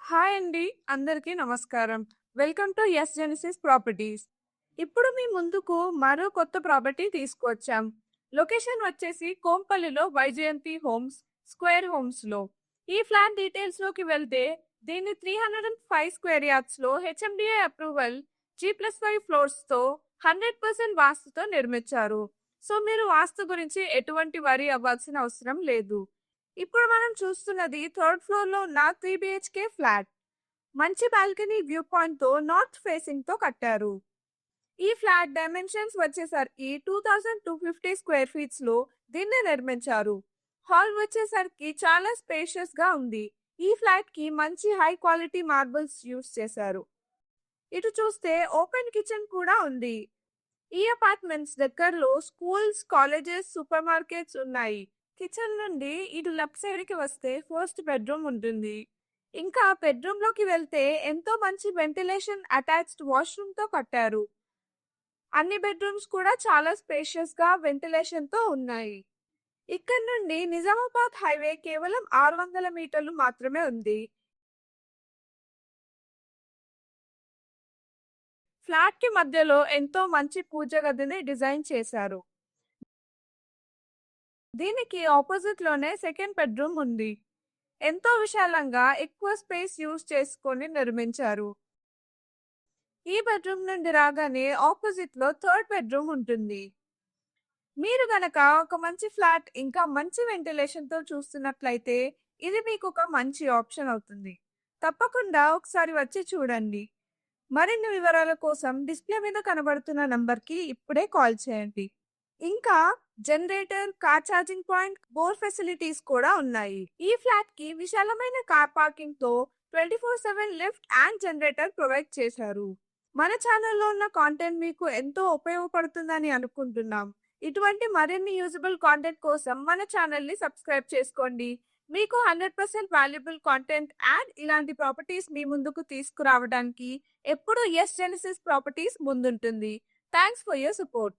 Hi అండి. అందరికీ నమస్కారం. Welcome to S Genesis properties. ఇప్పుడు మీ ముందుకు మరో కొత్త ప్రాపర్టీ తీసుకొచ్చాం. లొకేషన్ వచ్చేసి కోంపల్లిలో వైజయంతి హోమ్స్, స్క్వేర్ హోమ్స్‌లో. ఈ ఫ్లాట్ డీటెయిల్స్‌లోకి వెళ్తే దీన్ని 305 స్క్వేర్ యార్డ్స్‌లో హెచ్ఎండిఏ అప్రూవల్ G+5 ఫ్లోర్స్‌తో 100% వాస్తుతో నిర్మించారు. సో మీరు వాస్తు గురించి ఎటువంటి వరీ అవ్వాల్సిన అవసరం లేదు. ఇప్పుడు మనం చూస్తున్నది థర్డ్ ఫ్లోర్ లో ఉన్న 3 బిహెచ్కే ఫ్లాట్. మంచి బాల్కనీ వ్యూ పాయింట్ తో నార్త్ ఫేసింగ్ తో కట్టారు. ఈ ఫ్లాట్ డైమెన్షన్స్ వచ్చేసరికి 2250 స్క్వేర్ ఫీట్స్ లో దీన్ని నిర్మించారు. హాల్ వచ్చేసరికి చాలా స్పేషియస్ గా ఉంది. ఈ ఫ్లాట్ కి మంచి హై క్వాలిటీ మార్బుల్స్ యూస్ చేశారు. ఇటు చూస్తే ఓపెన్ కిచెన్ కూడా ఉంది. ఈ అపార్ట్మెంట్స్ దగ్గరలో స్కూల్స్, కాలేజెస్, సూపర్ మార్కెట్స్ ఉన్నాయి. కిచెన్ నుండి ఇటు లెఫ్ట్ సైడ్ కి వస్తే ఫస్ట్ బెడ్రూమ్ ఉంటుంది. ఇంకా బెడ్రూమ్ లోకి వెళ్తే ఎంతో మంచి వెంటిలేషన్ అటాచ్డ్ వాష్రూమ్ తో కట్టారు. అన్ని బెడ్రూమ్స్ కూడా చాలా స్పేషియస్ గా వెంటిలేషన్ తో ఉన్నాయి. ఇక్కడ నుండి నిజామాబాద్ హైవే కేవలం 600 మీటర్లు మాత్రమే ఉంది. ఫ్లాట్ కి మధ్యలో ఎంతో మంచి పూజ గదిని డిజైన్ చేశారు. దీనికి ఆపోజిట్ లోనే సెకండ్ బెడ్రూమ్ ఉంది. ఎంతో విశాలంగా ఎక్కువ స్పేస్ యూజ్ చేసుకొని నిర్మించారు. ఈ బెడ్రూమ్ నుండి రాగానే ఆపోజిట్ లో థర్డ్ బెడ్రూమ్ ఉంటుంది. మీరు గనక ఒక మంచి ఫ్లాట్ ఇంకా మంచి వెంటిలేషన్ తో చూస్తున్నట్లయితే ఇది మీకు ఒక మంచి ఆప్షన్ అవుతుంది. తప్పకుండా ఒకసారి వచ్చి చూడండి. మరిన్ని వివరాల కోసం డిస్ప్లే మీద కనబడుతున్న నంబర్కి ఇప్పుడే కాల్ చేయండి. ఇంకా generator, car charging point, bore facilities కూడా ఉన్నాయి. ఈ ఫ్లాట్ కి విశాలమైన కార్ పార్కింగ్ తో 24/7 లిఫ్ట్ అండ్ జనరేటర్ ప్రొవైడ్ చేశారు. మన ఛానల్లో ఉన్న కాంటెంట్ మీకు ఎంతో ఉపయోగపడుతుందని అనుకుంటున్నాం. ఇటువంటి మరిన్ని యూజబుల్ కాంటెంట్ కోసం మన ఛానల్ ని సబ్స్క్రైబ్ చేసుకోండి. మీకు 100% వాల్యుబుల్ కాంటెంట్ అండ్ ఇలాంటి ప్రాపర్టీస్ మీ ముందుకు తీసుకురావడానికి ఎప్పుడు యస్ జెనిసిస్ ప్రాపర్టీస్ ముందుంటుంది. Thanks for your support.